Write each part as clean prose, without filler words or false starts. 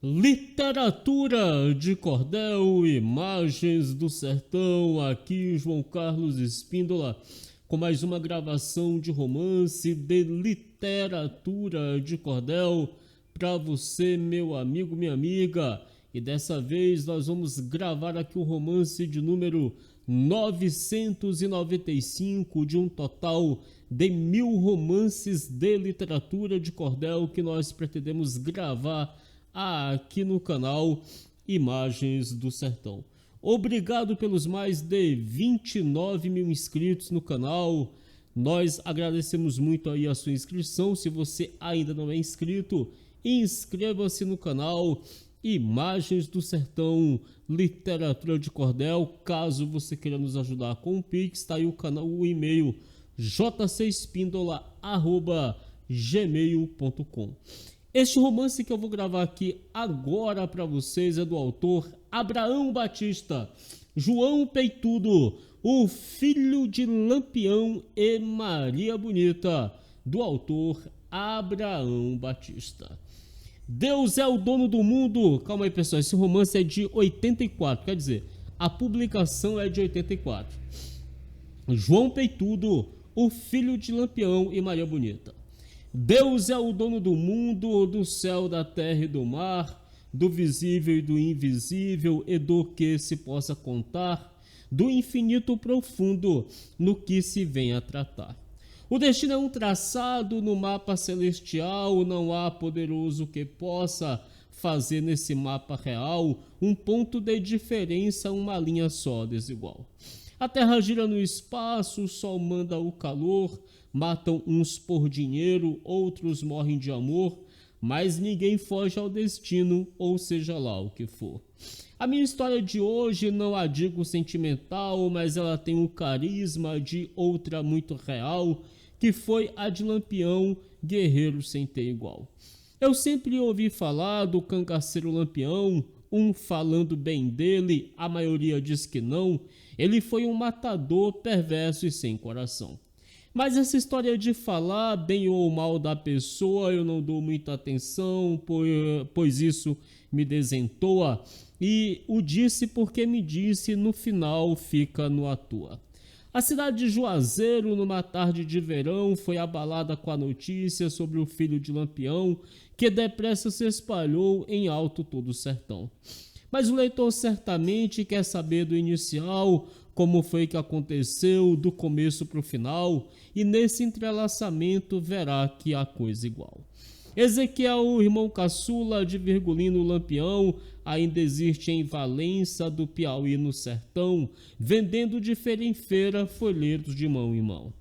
Literatura de cordel, imagens do sertão. Aqui João Carlos Espíndola com mais uma gravação de romance de literatura de cordel para você, meu amigo, minha amiga. E dessa vez nós vamos gravar aqui o romance de número 995 de um total de 1000 romances de literatura de cordel que nós pretendemos gravar aqui no canal Imagens do Sertão. Obrigado pelos mais de 29 mil inscritos no canal. Nós agradecemos muito aí a sua inscrição. Se você ainda não é inscrito, inscreva-se no canal Imagens do Sertão, literatura de cordel. Caso você queira nos ajudar com o Pix, está aí o canal, o e-mail jcespindola@gmail.com. Este romance que eu vou gravar aqui agora para vocês é do autor Abraão Batista, João Peitudo, o filho de Lampião e Maria Bonita, do autor Abraão Batista. Deus é o dono do mundo. Calma aí, pessoal, esse romance é de 84, quer dizer, a publicação é de 84. João Peitudo, o filho de Lampião e Maria Bonita. Deus é o dono do mundo, do céu, da terra e do mar, do visível e do invisível, e do que se possa contar, do infinito profundo, no que se vem a tratar. O destino é um traçado no mapa celestial, não há poderoso que possa fazer nesse mapa real um ponto de diferença, uma linha só desigual. A terra gira no espaço, o sol manda o calor, matam uns por dinheiro, outros morrem de amor, mas ninguém foge ao destino, ou seja lá o que for. A minha história de hoje não a digo sentimental, mas ela tem o carisma de outra muito real, que foi a de Lampião, guerreiro sem ter igual. Eu sempre ouvi falar do cangaceiro Lampião, um falando bem dele, a maioria diz que não. Ele foi um matador perverso e sem coração. Mas essa história de falar bem ou mal da pessoa eu não dou muita atenção, pois isso me desentoa. E o disse porque me disse, no final fica no à toa. A cidade de Juazeiro, numa tarde de verão, foi abalada com a notícia sobre o filho de Lampião, que depressa se espalhou em alto todo o sertão. Mas o leitor certamente quer saber do inicial, como foi que aconteceu, do começo para o final, e nesse entrelaçamento verá que há coisa igual. Ezequiel, o irmão caçula de Virgulino Lampião, ainda existe em Valença do Piauí no sertão, vendendo de feira em feira folhetos de mão em mão.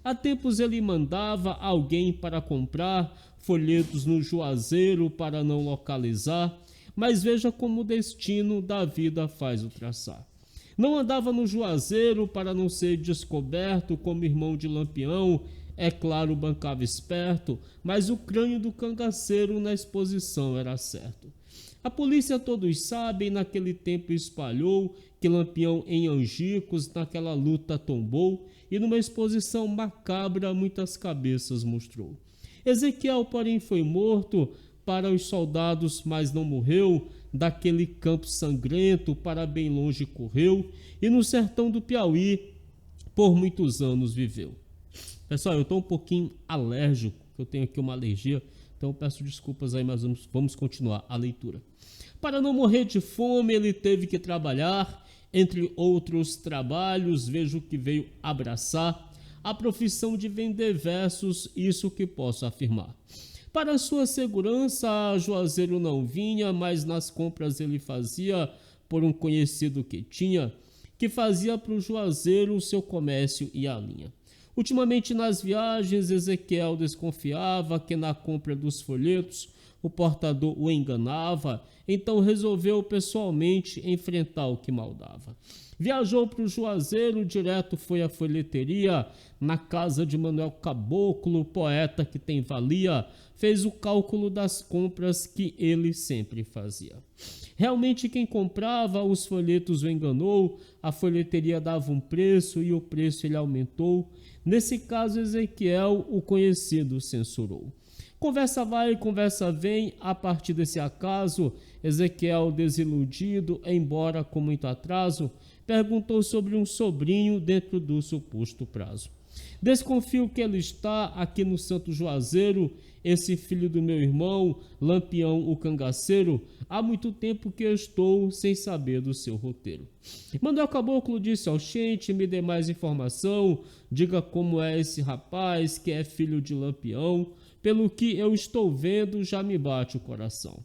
Há tempos ele mandava alguém para comprar folhetos no Juazeiro para não localizar, mas veja como o destino da vida faz o traçar. Não andava no Juazeiro para não ser descoberto como irmão de Lampião, é claro, bancava esperto, mas o crânio do cangaceiro na exposição era certo. A polícia, todos sabem, naquele tempo espalhou que Lampião em Angicos naquela luta tombou e numa exposição macabra muitas cabeças mostrou. Ezequiel, porém, foi morto para os soldados, mas não morreu, daquele campo sangrento para bem longe correu e no sertão do Piauí por muitos anos viveu. Pessoal, eu estou um pouquinho alérgico, eu tenho aqui uma alergia, então peço desculpas aí, mas vamos continuar a leitura. Para não morrer de fome, ele teve que trabalhar, entre outros trabalhos, vejo que veio abraçar a profissão de vender versos, isso que posso afirmar. Para sua segurança, Juazeiro não vinha, mas nas compras ele fazia por um conhecido que tinha, que fazia para o Juazeiro o seu comércio e a linha. Ultimamente nas viagens, Ezequiel desconfiava que na compra dos folhetos o portador o enganava, então resolveu pessoalmente enfrentar o que maldava. Viajou para o Juazeiro, direto foi à folheteria, na casa de Manuel Caboclo, poeta que tem valia, fez o cálculo das compras que ele sempre fazia. Realmente quem comprava os folhetos o enganou, a folheteria dava um preço e o preço ele aumentou. Nesse caso, Ezequiel, o conhecido, censurou. Conversa vai, conversa vem. A partir desse acaso, Ezequiel, desiludido, embora com muito atraso, perguntou sobre um sobrinho dentro do suposto prazo. Desconfio que ele está aqui no Santo Juazeiro, esse filho do meu irmão, Lampião o cangaceiro. Há muito tempo que eu estou sem saber do seu roteiro. Manuel Caboclo disse ao Xente: me dê mais informação, diga como é esse rapaz que é filho de Lampião. Pelo que eu estou vendo, já me bate o coração.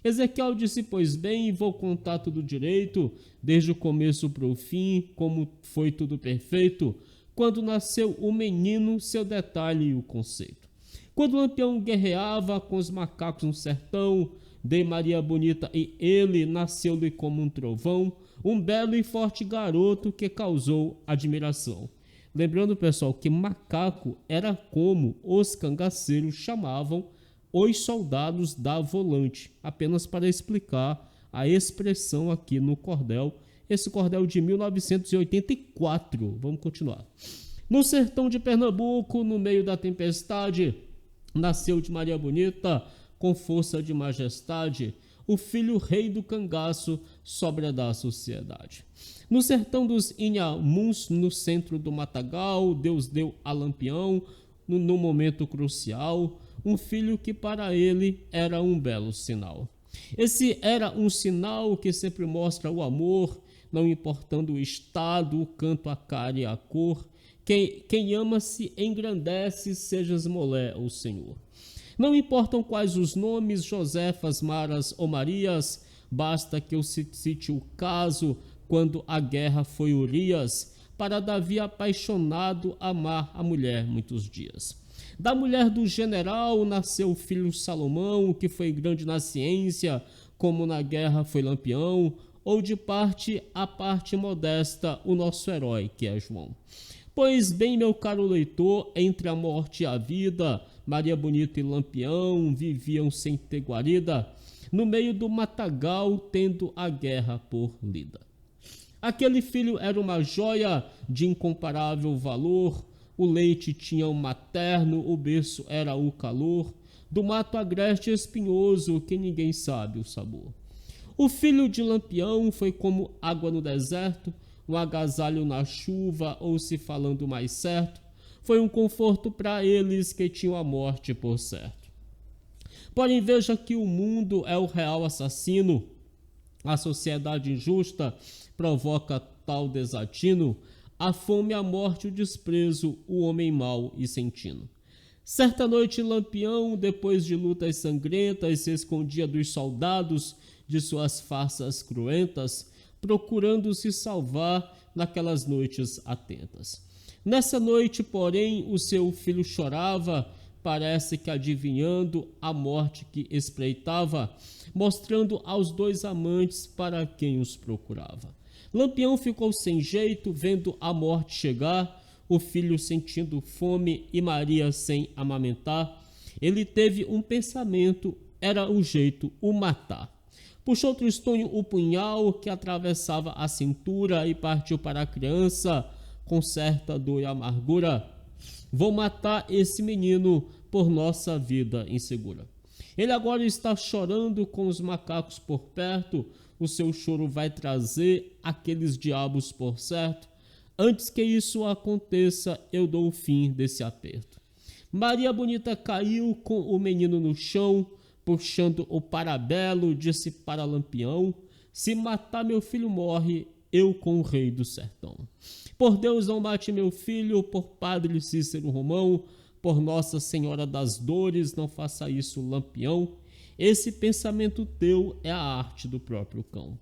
Ezequiel disse: pois bem, vou contar tudo direito, desde o começo para o fim, como foi tudo perfeito. Quando nasceu o menino, seu detalhe e o conceito. Quando Lampião guerreava com os macacos no sertão, de Maria Bonita e ele, nasceu-lhe como um trovão, um belo e forte garoto que causou admiração. Lembrando, pessoal, que macaco era como os cangaceiros chamavam os soldados da volante, apenas para explicar a expressão aqui no cordel, esse cordel de 1984. Vamos continuar. No sertão de Pernambuco, no meio da tempestade, nasceu de Maria Bonita, com força de majestade, o filho rei do cangaço, sobra da sociedade. No sertão dos Inhamuns, no centro do matagal, Deus deu a Lampião, no momento crucial, um filho que para ele era um belo sinal. Esse era um sinal que sempre mostra o amor, não importando o estado, o canto, a cara e a cor. Quem ama se engrandece, sejas mulher ou senhor. Não importam quais os nomes, Josefas, Maras ou Marias, basta que eu cite o caso, quando a guerra foi Urias, para Davi apaixonado amar a mulher muitos dias. Da mulher do general nasceu o filho Salomão, que foi grande na ciência, como na guerra foi Lampião, ou de parte a parte modesta, o nosso herói, que é João. Pois bem, meu caro leitor, entre a morte e a vida, Maria Bonita e Lampião viviam sem ter guarida, no meio do matagal, tendo a guerra por lida. Aquele filho era uma joia de incomparável valor, o leite tinha um materno, o berço era o calor, do mato agreste espinhoso que ninguém sabe o sabor. O filho de Lampião foi como água no deserto, um agasalho na chuva, ou se falando mais certo, foi um conforto para eles que tinham a morte por certo. Porém veja que o mundo é o real assassino, a sociedade injusta provoca tal desatino, a fome, a morte, o desprezo, o homem mau e sentino. Certa noite Lampião, depois de lutas sangrentas, se escondia dos soldados de suas farsas cruentas, procurando se salvar naquelas noites atentas. Nessa noite, porém, o seu filho chorava, parece que adivinhando a morte que espreitava, mostrando aos dois amantes para quem os procurava. Lampião ficou sem jeito, vendo a morte chegar, o filho sentindo fome e Maria sem amamentar. Ele teve um pensamento, era o jeito, o matar. Puxou tristonho o punhal que atravessava a cintura e partiu para a criança com certa dor e amargura. Vou matar esse menino por nossa vida insegura. Ele agora está chorando com os macacos por perto, o seu choro vai trazer aqueles diabos por certo. Antes que isso aconteça, eu dou o fim desse aperto. Maria Bonita caiu com o menino no chão, puxando o parabelo, disse para Lampião: se matar meu filho morre, eu com o rei do sertão. Por Deus não mate meu filho, por Padre Cícero Romão, por Nossa Senhora das Dores, não faça isso, Lampião. Esse pensamento teu é a arte do próprio cão.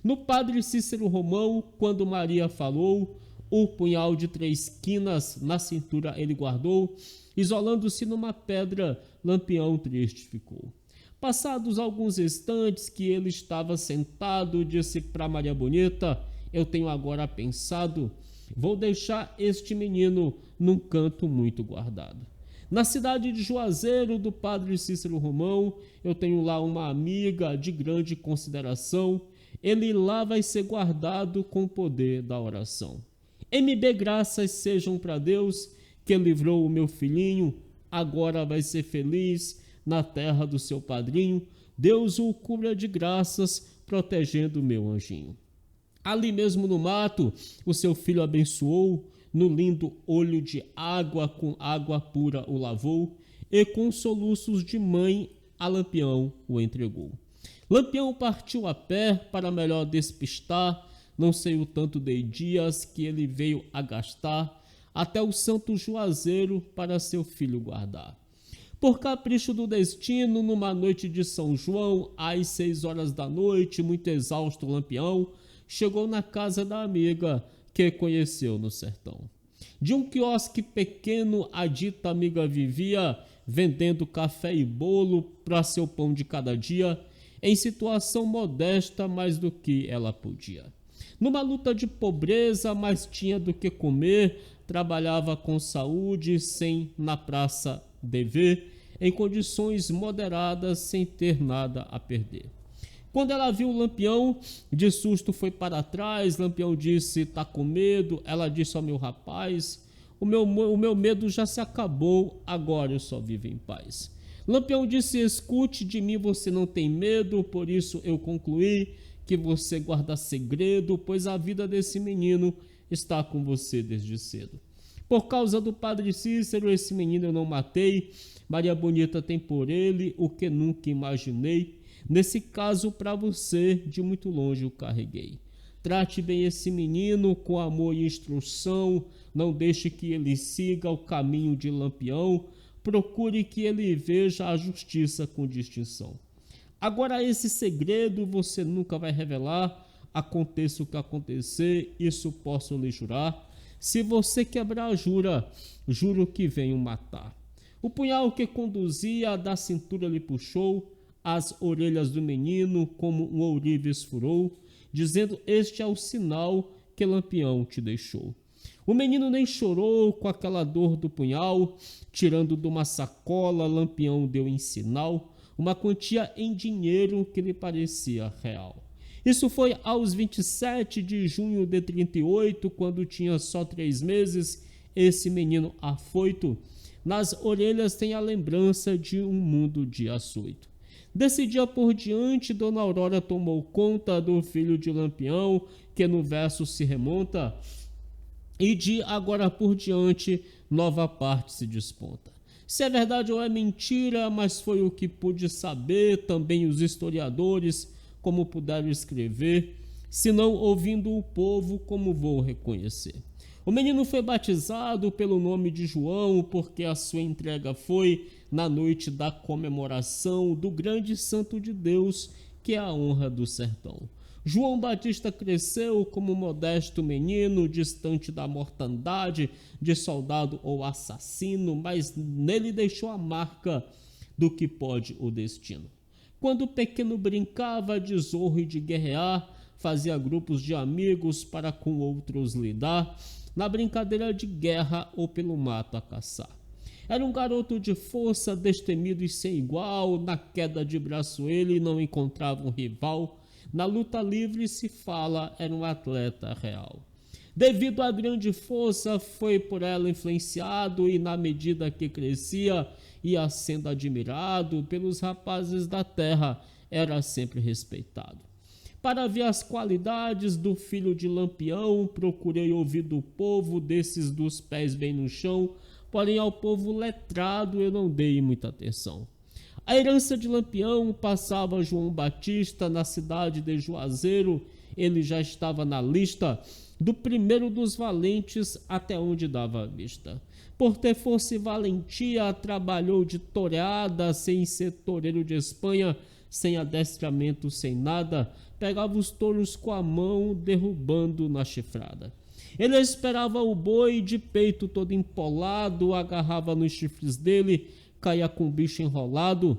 No Padre Cícero Romão, quando Maria falou, o punhal de 3 quinas na cintura ele guardou, isolando-se numa pedra, Lampião triste ficou. Passados alguns instantes que ele estava sentado, disse para Maria Bonita: eu tenho agora pensado, vou deixar este menino num canto muito guardado. Na cidade de Juazeiro, do Padre Cícero Romão, eu tenho lá uma amiga de grande consideração, ele lá vai ser guardado com o poder da oração. MB, graças sejam para Deus que livrou o meu filhinho, agora vai ser feliz, na terra do seu padrinho, Deus o cubra de graças, protegendo meu anjinho. Ali mesmo no mato, o seu filho abençoou, no lindo olho de água, com água pura o lavou, e com soluços de mãe a Lampião o entregou. Lampião partiu a pé para melhor despistar, não sei o tanto de dias que ele veio a gastar, até o santo Juazeiro para seu filho guardar. Por capricho do destino, numa noite de São João, às 6 horas da noite, muito exausto o Lampião, chegou na casa da amiga que conheceu no sertão. De um quiosque pequeno, a dita amiga vivia, vendendo café e bolo para seu pão de cada dia, em situação modesta mais do que ela podia. Numa luta de pobreza, mas tinha do que comer, trabalhava com saúde, sem na praça dever, em condições moderadas, sem ter nada a perder. Quando ela viu o Lampião, de susto foi para trás. Lampião disse: tá com medo? Ela disse: ó, meu rapaz, o meu medo já se acabou, agora eu só vivo em paz. Lampião disse: escute de mim, você não tem medo, por isso eu concluí que você guarda segredo, pois a vida desse menino está com você desde cedo. Por causa do padre Cícero, esse menino eu não matei, Maria Bonita tem por ele o que nunca imaginei, nesse caso para você de muito longe o carreguei. Trate bem esse menino com amor e instrução, não deixe que ele siga o caminho de Lampião, procure que ele veja a justiça com distinção. Agora esse segredo você nunca vai revelar, aconteça o que acontecer, isso posso lhe jurar. Se você quebrar, juro que venho matar. O punhal que conduzia da cintura lhe puxou, as orelhas do menino como um ourives furou, dizendo: este é o sinal que Lampião te deixou. O menino nem chorou com aquela dor do punhal, tirando de uma sacola, Lampião deu em sinal uma quantia em dinheiro que lhe parecia real. Isso foi aos 27 de junho de 38, quando tinha só 3 meses, esse menino afoito, nas orelhas tem a lembrança de um mundo de açoito. Desse dia por diante, Dona Aurora tomou conta do filho de Lampião, que no verso se remonta, e de agora por diante, nova parte se desponta. Se é verdade ou é mentira, mas foi o que pude saber, também os historiadores, como puderam escrever, se não ouvindo o povo, como vou reconhecer. O menino foi batizado pelo nome de João, porque a sua entrega foi na noite da comemoração do grande santo de Deus, que é a honra do sertão. João Batista cresceu como modesto menino, distante da mortandade de soldado ou assassino, mas nele deixou a marca do que pode o destino. Quando o pequeno brincava de zorro e de guerrear, fazia grupos de amigos para com outros lidar, na brincadeira de guerra ou pelo mato a caçar. Era um garoto de força, destemido e sem igual, na queda de braço ele não encontrava um rival, na luta livre se fala, era um atleta real. Devido à grande força, foi por ela influenciado e na medida que crescia, ia sendo admirado pelos rapazes da terra, era sempre respeitado. Para ver as qualidades do filho de Lampião, procurei ouvir do povo, desses dos pés bem no chão, porém ao povo letrado eu não dei muita atenção. A herança de Lampião passava João Batista na cidade de Juazeiro, ele já estava na lista do primeiro dos valentes até onde dava vista. Por ter força e valentia, trabalhou de toreada, sem ser toureiro de Espanha, sem adestramento, sem nada, pegava os touros com a mão, derrubando na chifrada. Ele esperava o boi de peito todo empolado, agarrava nos chifres dele, caía com o bicho enrolado,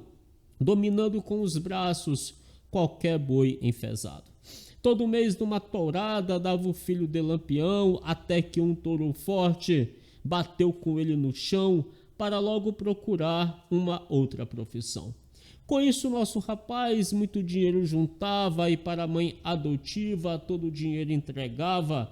dominando com os braços qualquer boi enfesado. Todo mês numa tourada dava o filho de Lampião, até que um touro forte bateu com ele no chão para logo procurar uma outra profissão. Com isso, nosso rapaz muito dinheiro juntava e para a mãe adotiva todo o dinheiro entregava,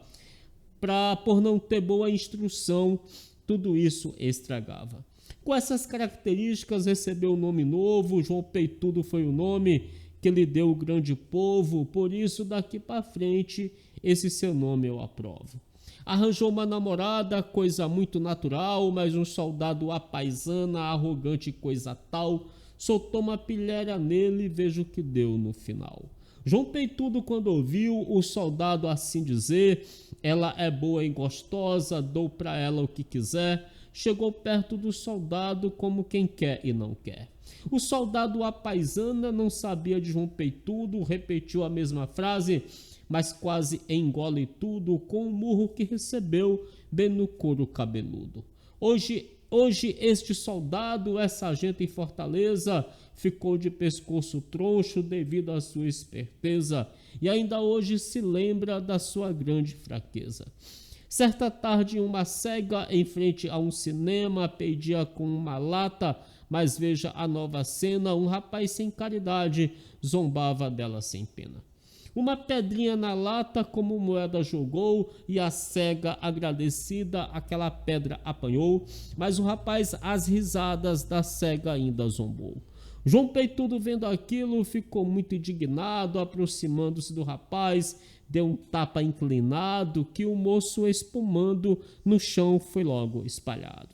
por não ter boa instrução, tudo isso estragava. Com essas características, recebeu um nome novo. João Peitudo foi o nome que lhe deu o grande povo, por isso daqui para frente esse seu nome eu aprovo. Arranjou uma namorada, coisa muito natural, mas um soldado apaisana, arrogante coisa tal, soltou uma pilhéria nele e veja o que deu no final. João Peitudo, quando ouviu o soldado assim dizer, ela é boa e gostosa, dou para ela o que quiser, chegou perto do soldado como quem quer e não quer. O soldado apaisana não sabia de João Peitudo, repetiu a mesma frase, mas quase engole tudo com o murro que recebeu bem no couro cabeludo. Hoje este soldado é sargento em Fortaleza, ficou de pescoço troncho devido à sua esperteza e ainda hoje se lembra da sua grande fraqueza. Certa tarde, uma cega em frente a um cinema pedia com uma lata, mas veja a nova cena, um rapaz sem caridade zombava dela sem pena. Uma pedrinha na lata como moeda jogou e a cega agradecida aquela pedra apanhou, mas o rapaz às risadas da cega ainda zombou. João Peitudo vendo aquilo ficou muito indignado, aproximando-se do rapaz, deu um tapa inclinado que o moço espumando no chão foi logo espalhado.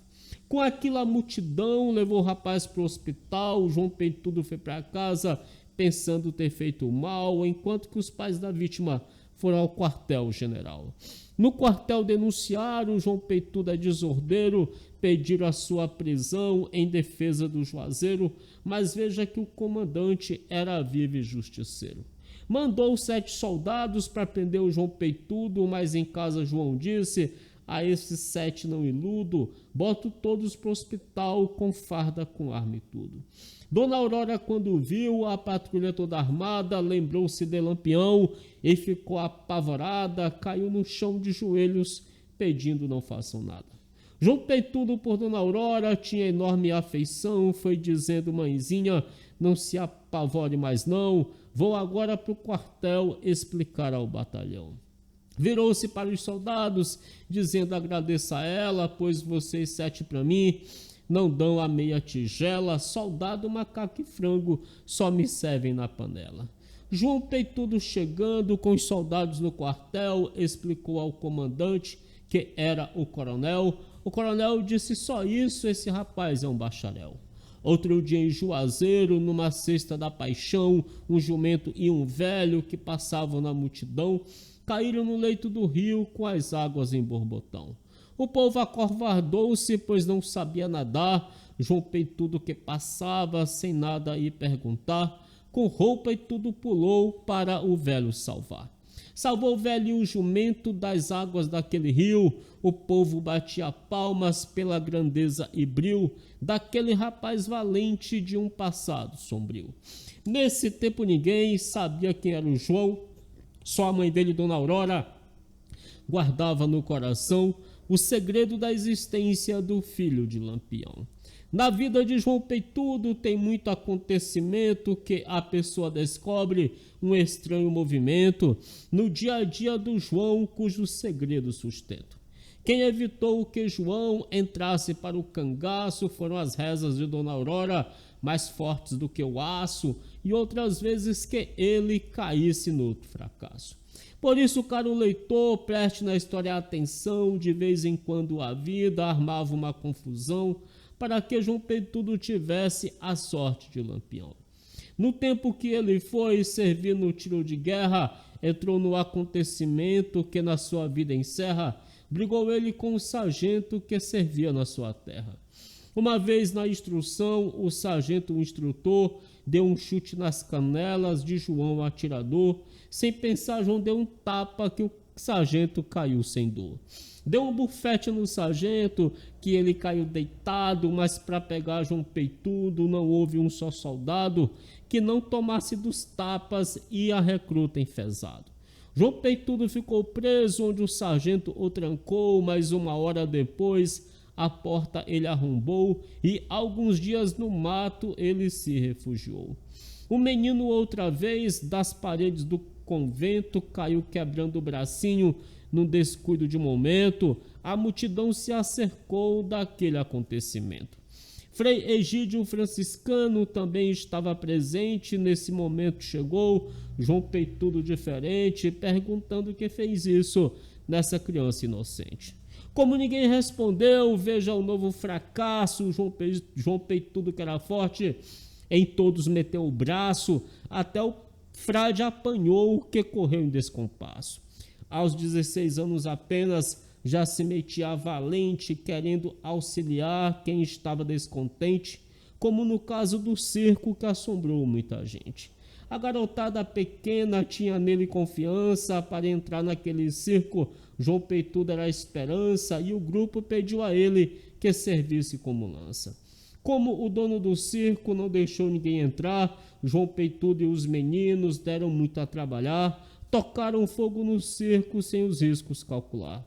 Com aquilo a multidão levou o rapaz para o hospital, João Peitudo foi para casa pensando ter feito mal, enquanto que os pais da vítima foram ao quartel-general. No quartel denunciaram João Peitudo é desordeiro, pediram a sua prisão em defesa do Juazeiro, mas veja que o comandante era vivo e justiceiro. Mandou 7 soldados para prender o João Peitudo, mas em casa João disse, a esses 7 não iludo, boto todos para o hospital com farda, com arma e tudo. Dona Aurora, quando viu a patrulha toda armada, lembrou-se de Lampião e ficou apavorada, caiu no chão de joelhos, pedindo não façam nada. João Peitudo, por Dona Aurora, tinha enorme afeição, foi dizendo, mãezinha, não se apavore mais não, vou agora para o quartel explicar ao batalhão. Virou-se para os soldados, dizendo, agradeça a ela, pois vocês 7 para mim não dão a meia tigela, soldado, macaco e frango só me servem na panela. João Peitudo chegando com os soldados no quartel, explicou ao comandante que era o coronel. O coronel disse, só isso, esse rapaz é um bacharel. Outro dia em Juazeiro, numa cesta da paixão, um jumento e um velho que passavam na multidão, caíram no leito do rio com as águas em borbotão. O povo acovardou-se, pois não sabia nadar. João Peitudo que passava sem nada ir perguntar, com roupa e tudo pulou para o velho salvar. Salvou o velho e o jumento das águas daquele rio. O povo batia palmas pela grandeza e bril daquele rapaz valente de um passado sombrio. Nesse tempo ninguém sabia quem era o João, só a mãe dele, Dona Aurora, guardava no coração o segredo da existência do filho de Lampião. Na vida de João Peitudo tem muito acontecimento que a pessoa descobre um estranho movimento no dia a dia do João, cujo segredo sustento. Quem evitou que João entrasse para o cangaço foram as rezas de Dona Aurora, mais fortes do que o aço, e outras vezes que ele caísse no outro fracasso. Por isso, caro leitor, preste na história atenção, de vez em quando a vida armava uma confusão para que João Peitudo tivesse a sorte de Lampião. No tempo que ele foi servir no tiro de guerra, entrou no acontecimento que na sua vida encerra, brigou ele com o sargento que servia na sua terra. Uma vez na instrução, o sargento, o instrutor, deu um chute nas canelas de João, atirador. Sem pensar, João deu um tapa que o sargento caiu sem dor. Deu um bufete no sargento, que ele caiu deitado, mas para pegar João Peitudo não houve um só soldado que não tomasse dos tapas e a recruta enfesado. João Peitudo ficou preso onde o sargento o trancou, mas uma hora depois a porta ele arrombou e alguns dias no mato ele se refugiou. O menino outra vez das paredes do convento caiu quebrando o bracinho num descuido de momento. A multidão se acercou daquele acontecimento. Frei Egídio franciscano também estava presente. Nesse momento chegou João Peitudo diferente, perguntando quem fez isso nessa criança inocente. Como ninguém respondeu, veja o novo fracasso. João Peitudo, que era forte, em todos meteu o braço, até o frade apanhou, que correu em descompasso. Aos 16 anos apenas, já se metia valente, querendo auxiliar quem estava descontente, como no caso do circo, que assombrou muita gente. A garotada pequena tinha nele confiança para entrar naquele circo. João Peitudo era a esperança e o grupo pediu a ele que servisse como lança. Como o dono do circo não deixou ninguém entrar, João Peitudo e os meninos deram muito a trabalhar, tocaram fogo no circo sem os riscos calcular.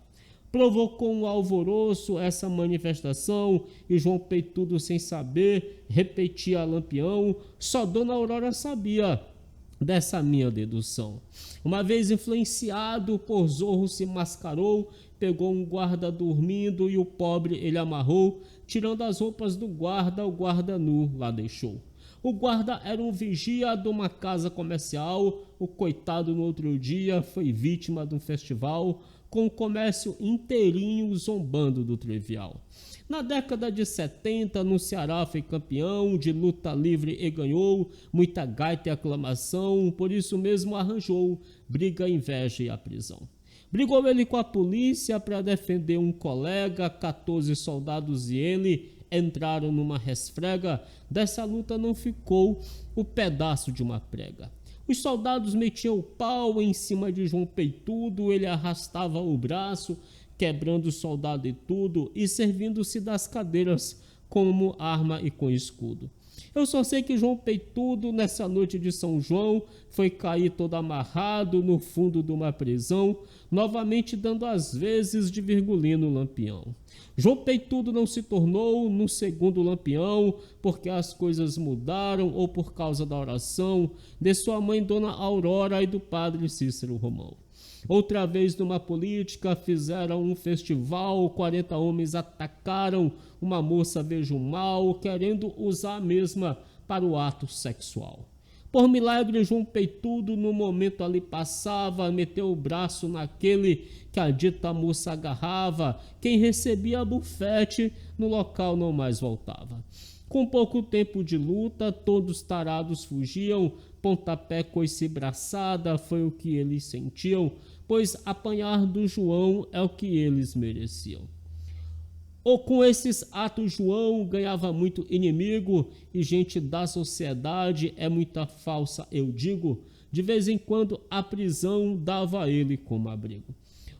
Provocou um alvoroço essa manifestação e João Peitudo, sem saber, repetia a Lampião. Só Dona Aurora sabia dessa minha dedução. Uma vez influenciado por Zorro, se mascarou, pegou um guarda dormindo e o pobre ele amarrou, tirando as roupas do guarda, o guarda nu lá deixou. O guarda era um vigia de uma casa comercial. O coitado no outro dia foi vítima de um festival, com o comércio inteirinho zombando do trivial. Na década de 70, no Ceará foi campeão de luta livre e ganhou muita gaita e aclamação, por isso mesmo arranjou briga, inveja e a prisão. Brigou ele com a polícia para defender um colega, 14 soldados e ele entraram numa resfrega. Dessa luta não ficou o pedaço de uma prega. Os soldados metiam o pau em cima de João Peitudo, ele arrastava o braço, quebrando o soldado e tudo, e servindo-se das cadeiras como arma e com escudo. Eu só sei que João Peitudo, nessa noite de São João, foi cair todo amarrado no fundo de uma prisão, novamente dando as vezes de Virgulino Lampião. João Peitudo não se tornou no segundo Lampião, porque as coisas mudaram ou por causa da oração de sua mãe Dona Aurora e do padre Cícero Romão. Outra vez numa política fizeram um festival, 40 homens atacaram uma moça vejo mal, querendo usar a mesma para o ato sexual. Por milagre, João Peitudo no momento ali passava, meteu o braço naquele que a dita moça agarrava, quem recebia bufete no local não mais voltava. Com pouco tempo de luta, todos tarados fugiam, pontapé, coice e braçada foi o que eles sentiam, pois apanhar do João é o que eles mereciam. Ou com esses atos João ganhava muito inimigo e gente da sociedade é muita falsa, eu digo, de vez em quando a prisão dava a ele como abrigo.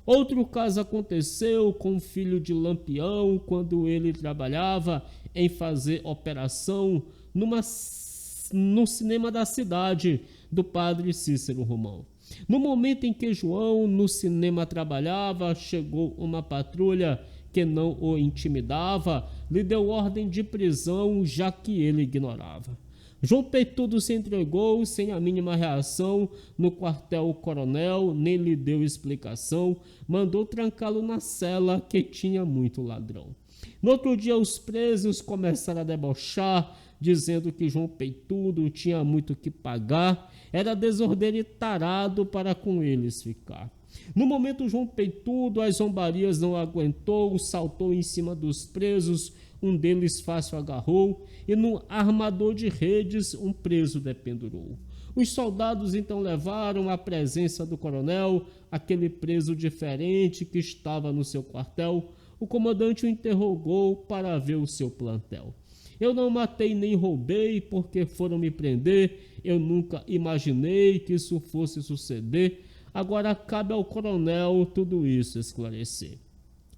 Outro caso aconteceu com o filho de Lampião, quando ele trabalhava em fazer operação no cinema da cidade do padre Cícero Romão. No momento em que João no cinema trabalhava, chegou uma patrulha que não o intimidava, lhe deu ordem de prisão, já que ele ignorava. João Peitudo se entregou sem a mínima reação. No quartel o coronel nem lhe deu explicação, mandou trancá-lo na cela que tinha muito ladrão. No outro dia os presos começaram a debochar, dizendo que João Peitudo tinha muito que pagar, era desordeiro e tarado para com eles ficar. No momento João Peitudo as zombarias não aguentou, saltou em cima dos presos, um deles fácil agarrou e num armador de redes um preso dependurou. Os soldados então levaram à presença do coronel aquele preso diferente que estava no seu quartel. O comandante o interrogou para ver o seu plantel. Eu não matei nem roubei porque foram me prender, eu nunca imaginei que isso fosse suceder. Agora cabe ao coronel tudo isso esclarecer.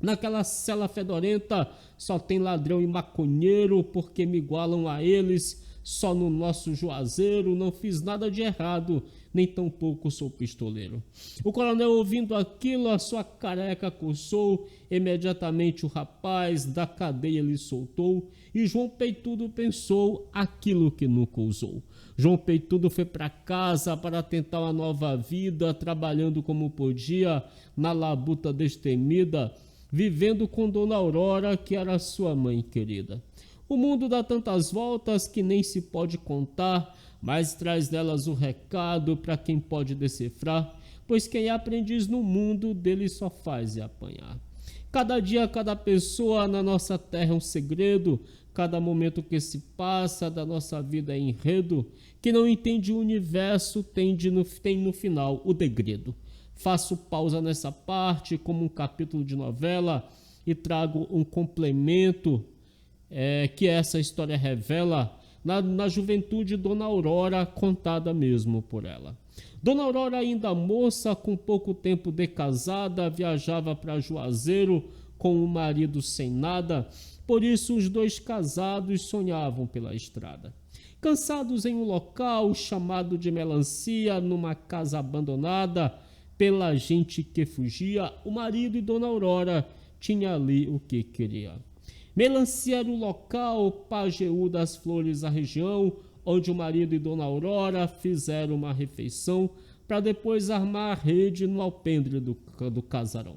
Naquela cela fedorenta só tem ladrão e maconheiro, porque me igualam a eles. Só no nosso juazeiro não fiz nada de errado, nem tampouco sou pistoleiro. O coronel, ouvindo aquilo, a sua careca coçou. Imediatamente o rapaz da cadeia lhe soltou, e João Peitudo pensou aquilo que nunca ousou. João Peitudo foi para casa para tentar uma nova vida, trabalhando como podia na labuta destemida, vivendo com Dona Aurora, que era sua mãe querida. O mundo dá tantas voltas que nem se pode contar, mas traz nelas o recado para quem pode decifrar, pois quem é aprendiz no mundo dele só faz e apanhar. Cada dia, cada pessoa na nossa terra é um segredo, cada momento que se passa da nossa vida é enredo, que não entende o universo tem no final o degredo. Faço pausa nessa parte como um capítulo de novela e trago um complemento que essa história revela na juventude de Dona Aurora, contada mesmo por ela. Dona Aurora, ainda moça, com pouco tempo de casada, viajava para Juazeiro com um marido sem nada, por isso os dois casados sonhavam pela estrada. Cansados em um local chamado de Melancia, numa casa abandonada pela gente que fugia, o marido e Dona Aurora tinham ali o que queria. Melancia era o local, Pajeú das Flores, a região, onde o marido e Dona Aurora fizeram uma refeição para depois armar a rede no alpendre do casarão.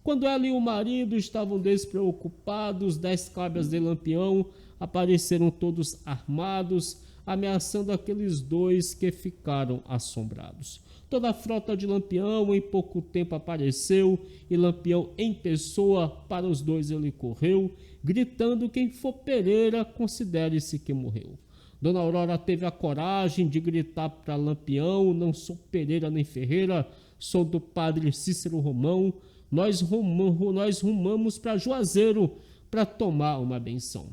Quando ela e o marido estavam despreocupados, 10 cabras de Lampião apareceram todos armados, ameaçando aqueles dois que ficaram assombrados. Toda a frota de Lampião em pouco tempo apareceu e Lampião em pessoa para os dois ele correu, gritando: quem for Pereira, considere-se que morreu. Dona Aurora teve a coragem de gritar para Lampião: não sou Pereira nem Ferreira, sou do padre Cícero Romão, nós rumamos para Juazeiro para tomar uma benção.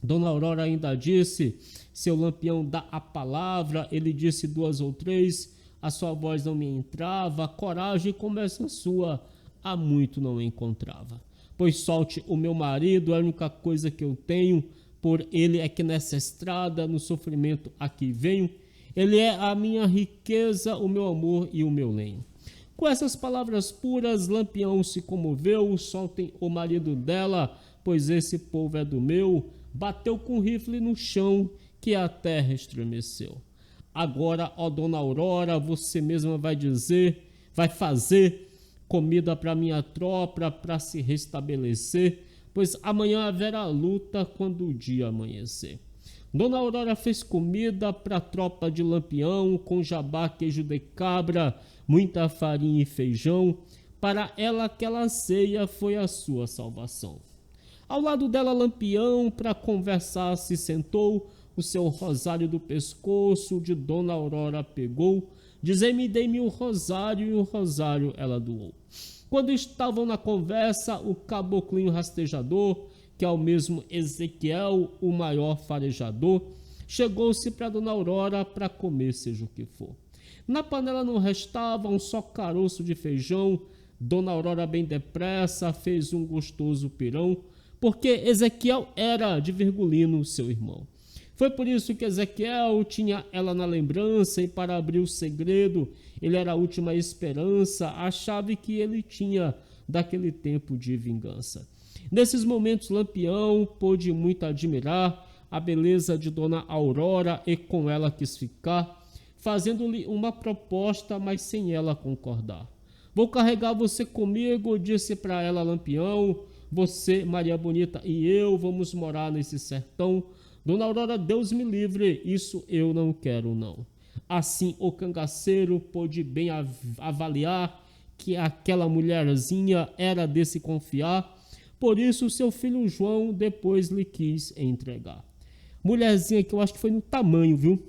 Dona Aurora ainda disse: seu Lampião dá a palavra, ele disse 2 ou 3, a sua voz não me entrava, coragem como essa sua há muito não encontrava. Pois solte o meu marido, é a única coisa que eu tenho, por ele é que nessa estrada, no sofrimento aqui venho, ele é a minha riqueza, o meu amor e o meu lenho. Com essas palavras puras, Lampião se comoveu: soltem o marido dela, pois esse povo é do meu. Bateu com o rifle no chão, que a terra estremeceu. Agora, ó Dona Aurora, você mesma vai fazer comida para minha tropa para se restabelecer, pois amanhã haverá luta quando o dia amanhecer. Dona Aurora fez comida para a tropa de Lampião, com jabá, queijo de cabra, muita farinha e feijão. Para ela aquela ceia foi a sua salvação. Ao lado dela Lampião, para conversar, se sentou, o seu rosário do pescoço de Dona Aurora pegou, dizei-me, dei-me o rosário, e o rosário ela doou. Quando estavam na conversa, o caboclinho rastejador, que é o mesmo Ezequiel, o maior farejador, chegou-se para Dona Aurora para comer seja o que for. Na panela não restava um só caroço de feijão. Dona Aurora bem depressa fez um gostoso pirão, porque Ezequiel era de Virgulino, seu irmão. Foi por isso que Ezequiel tinha ela na lembrança, e para abrir o segredo, ele era a última esperança, a chave que ele tinha daquele tempo de vingança. Nesses momentos, Lampião pôde muito admirar a beleza de Dona Aurora e com ela quis ficar, fazendo-lhe uma proposta, mas sem ela concordar. Vou carregar você comigo, disse para ela Lampião, você, Maria Bonita e eu vamos morar nesse sertão. Dona Aurora, Deus me livre, isso eu não quero não. Assim o cangaceiro pôde bem avaliar que aquela mulherzinha era de se confiar, por isso seu filho João depois lhe quis entregar. Mulherzinha que eu acho que foi no tamanho, viu?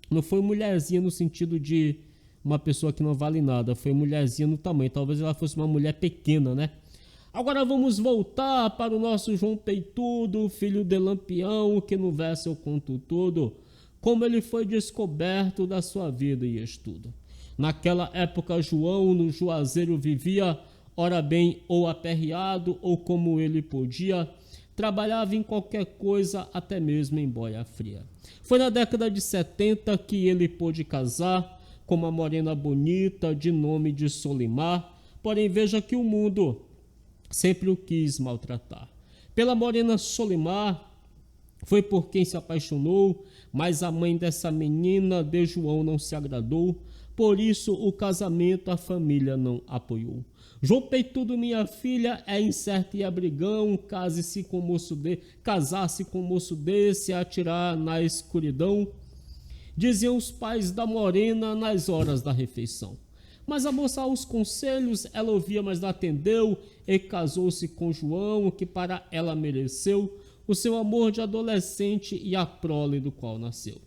Não foi mulherzinha no sentido de uma pessoa que não vale nada, foi mulherzinha no tamanho, talvez ela fosse uma mulher pequena, né? Agora vamos voltar para o nosso João Peitudo, filho de Lampião, que no verso eu conto tudo, como ele foi descoberto da sua vida e estudo. Naquela época João no Juazeiro vivia, ora bem, ou aperreado, ou como ele podia, trabalhava em qualquer coisa, até mesmo em boia fria. Foi na década de 70 que ele pôde casar com uma morena bonita de nome de Solimar, porém veja que o mundo sempre o quis maltratar. Pela morena Solimar, Foi por quem se apaixonou, mas a mãe dessa menina de João não se agradou, por isso o casamento a família não apoiou. João Peitudo, minha filha, é incerto e abrigão, casar-se com moço desse, atirar na escuridão, diziam os pais da morena nas horas da refeição. Mas a moça aos conselhos, ela ouvia, mas não atendeu, e casou-se com João, que para ela mereceu o seu amor de adolescente e a prole do qual nasceu.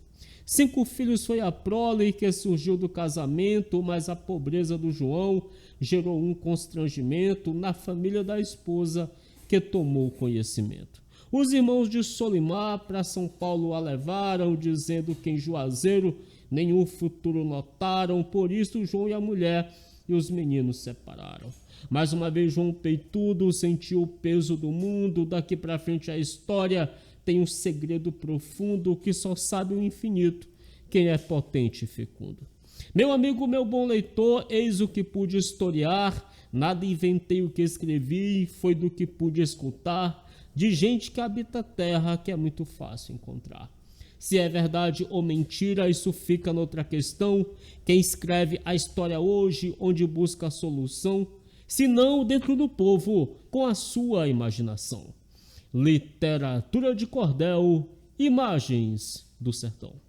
5 filhos foi a prole que surgiu do casamento, mas a pobreza do João gerou um constrangimento na família da esposa, que tomou conhecimento. Os irmãos de Solimar para São Paulo a levaram, dizendo que em Juazeiro nenhum futuro notaram, por isso João e a mulher e os meninos separaram. Mais uma vez João Peitudo sentiu o peso do mundo, daqui para frente a história tem um segredo profundo que só sabe o infinito, quem é potente e fecundo. Meu amigo, meu bom leitor, eis o que pude historiar, nada inventei o que escrevi, foi do que pude escutar, de gente que habita a terra que é muito fácil encontrar. Se é verdade ou mentira, isso fica noutra questão. Quem escreve a história hoje, onde busca a solução, se não dentro do povo, com a sua imaginação. Literatura de cordel, imagens do sertão.